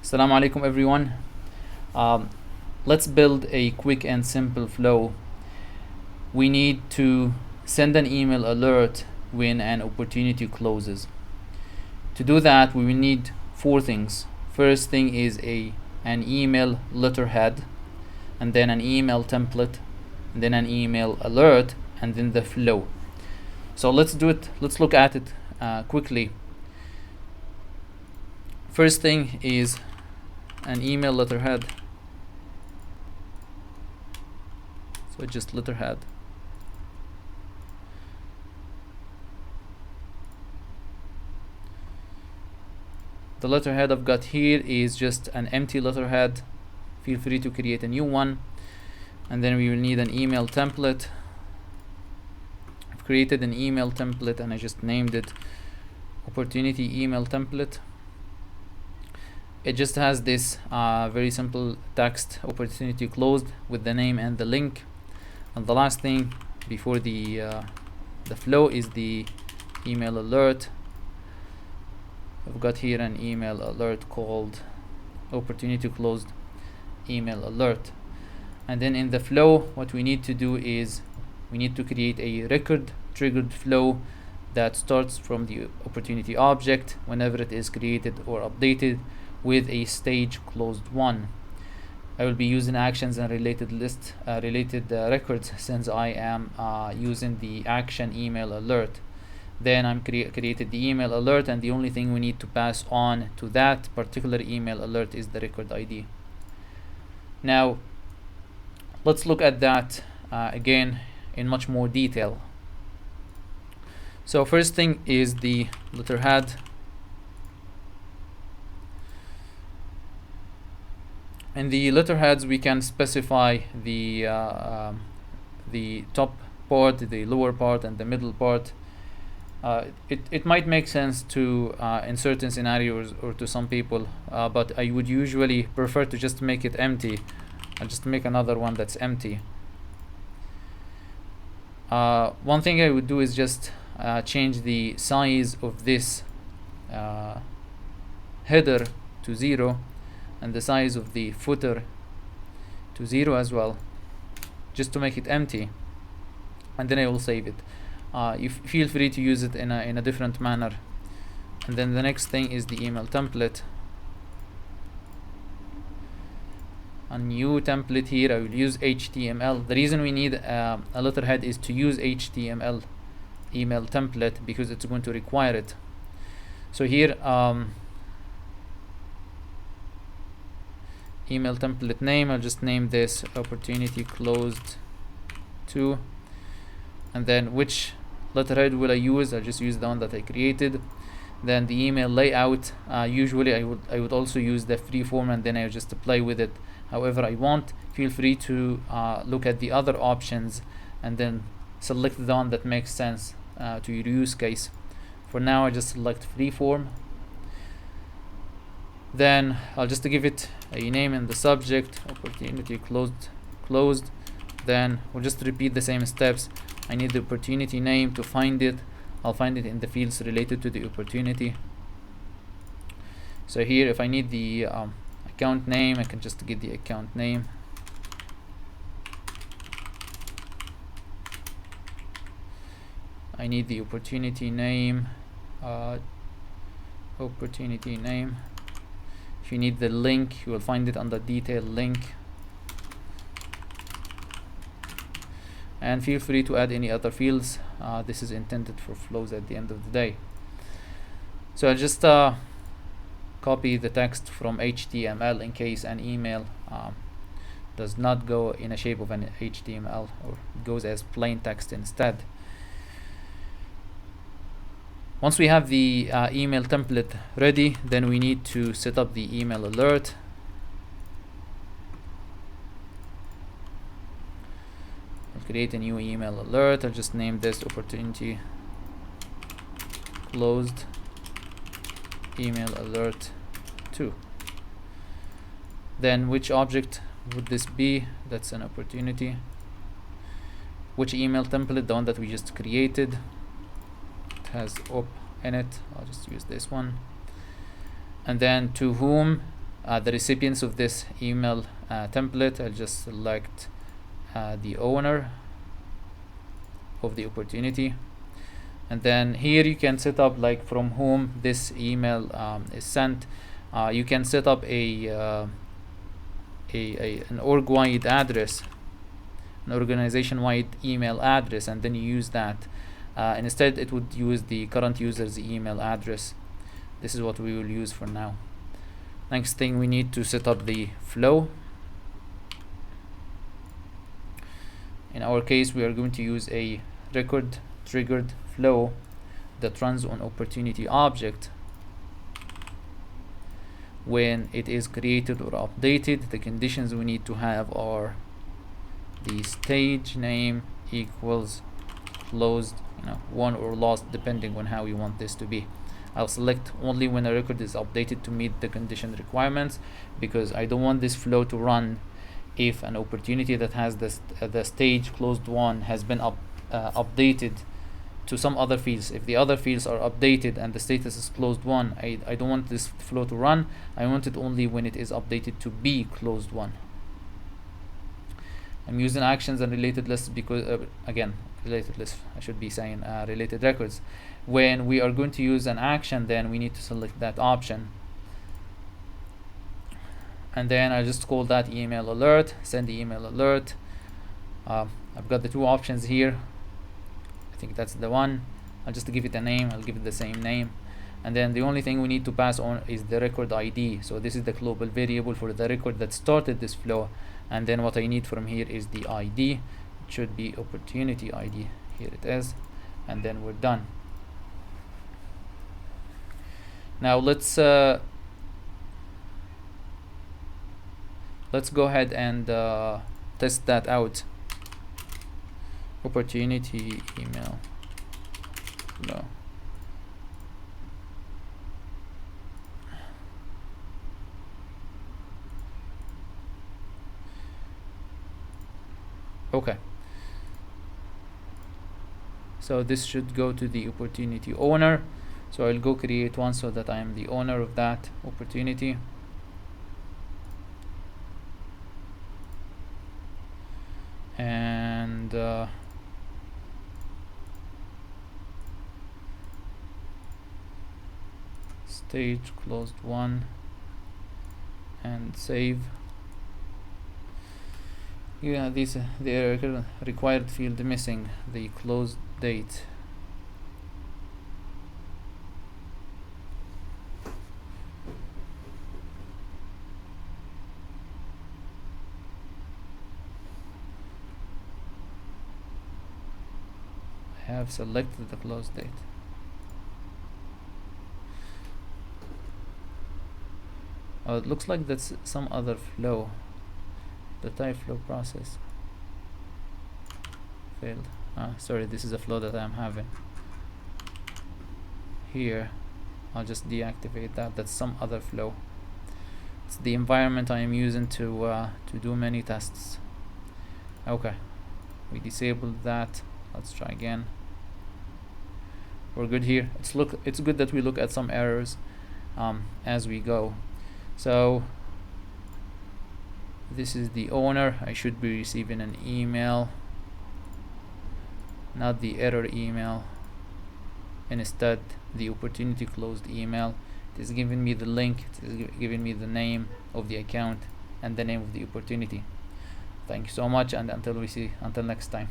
Assalamu alaikum everyone. Let's build a quick and simple flow. We need to send an email alert when an opportunity closes. To do that, we will need four things. First thing is an email letterhead, and then an email template, and then an email alert, and then the flow. So let's do it. Let's look at it quickly. First thing is an email letterhead. So just letterhead. The letterhead I've got here is just an empty letterhead. Feel free to create a new one. And then we will need an email template. I've created an email template and I just named it opportunity email template. It just has this very simple text, opportunity closed, with the name and the link. And the last thing before the flow is the email alert. I've got here an email alert called opportunity closed email alert. And then in the flow, what we need to do is we need to create a record triggered flow that starts from the opportunity object whenever it is created or updated with a stage closed one. I will be using actions and related records since I am using the action email alert. Then I'm created the email alert, and the only thing we need to pass on to that particular email alert is the record ID. Now let's look at that again in much more detail. So first thing is the letterhead. In the letterheads, we can specify the top part, the lower part, and the middle part. It might make sense to in certain scenarios or to some people, but I would usually prefer to just make it empty. I'll just make another one that's empty. One thing I would do is just change the size of this header to 0, and the size of the footer to 0 as well, just to make it empty, and then I will save it. You feel free to use it in a different manner. And then the next thing is the email template. A new template here. I will use HTML. The reason we need a letterhead is to use HTML email template because it's going to require it. So here email template name, I'll just name this opportunity closed 2, and then which letterhead will I use? I'll just use the one that I created. Then the email layout, usually I would also use the free form, and then I just play with it however I want. Feel free to look at the other options and then select the one that makes sense to your use case. For now I just select free form. Then I'll just give it a name in the subject, opportunity closed. Then we'll just repeat the same steps. I need the opportunity name. To find it, I'll find it in the fields related to the opportunity. So here, if I need the account name, I can just get the account name. I need the opportunity name. If you need the link, you will find it under detail link. And feel free to add any other fields. This is intended for flows at the end of the day. So I'll just copy the text from HTML in case an email does not go in a shape of an HTML or goes as plain text instead. Once we have the email template ready, then we need to set up the email alert. I'll create a new email alert. I'll just name this opportunity closed email alert 2. Then which object would this be? That's an opportunity. Which email template? The one that we just created. It has op in it. I'll just use this one. And then to whom the recipients of this email template. I'll just select the owner of the opportunity, and then here you can set up like from whom this email is sent. You can set up an org-wide address, an organization-wide email address, and then you use that. Instead, it would use the current user's email address. This is what we will use for now. Next thing, we need to set up the flow. In our case, we are going to use a record triggered flow that runs on opportunity object. When it is created or updated, the conditions we need to have are the stage name equals closed, won or lost, depending on how you want this to be. I'll select only when a record is updated to meet the condition requirements, because I don't want this flow to run if an opportunity that has the stage closed won has been updated to some other fields. If the other fields are updated and the status is closed won, I don't want this flow to run. I want it only when it is updated to be closed won. I'm using actions and related lists because again, related lists, I should be saying related records. When we are going to use an action, then we need to select that option, and then I just call that email alert, send the email alert. I've got the two options here. I think that's the one. I'll just give it a name. I'll give it the same name, and then the only thing we need to pass on is the record ID. So this is the global variable for the record that started this flow, and then what I need from here is the ID. It should be opportunity ID. Here it is, and then we're done. Now let's go ahead and test that out. Opportunity email flow. Okay, so this should go to the opportunity owner. So I'll go create one so that I am the owner of that opportunity. And stage closed one, and save. Yeah, these the required field missing, the closed date. I have selected the close date. Oh, it looks like that's some other flow. The type flow process failed. Sorry, this is a flow that I'm having here. I'll just deactivate that. That's some other flow. It's the environment I am using to do many tests. Okay, we disabled that. Let's try again. We're good here. It's good that we look at some errors as we go. So this is the owner. I should be receiving an email, not the error email, and instead the opportunity closed email. It is giving me the link, it is giving me the name of the account and the name of the opportunity. Thank you so much, and until next time.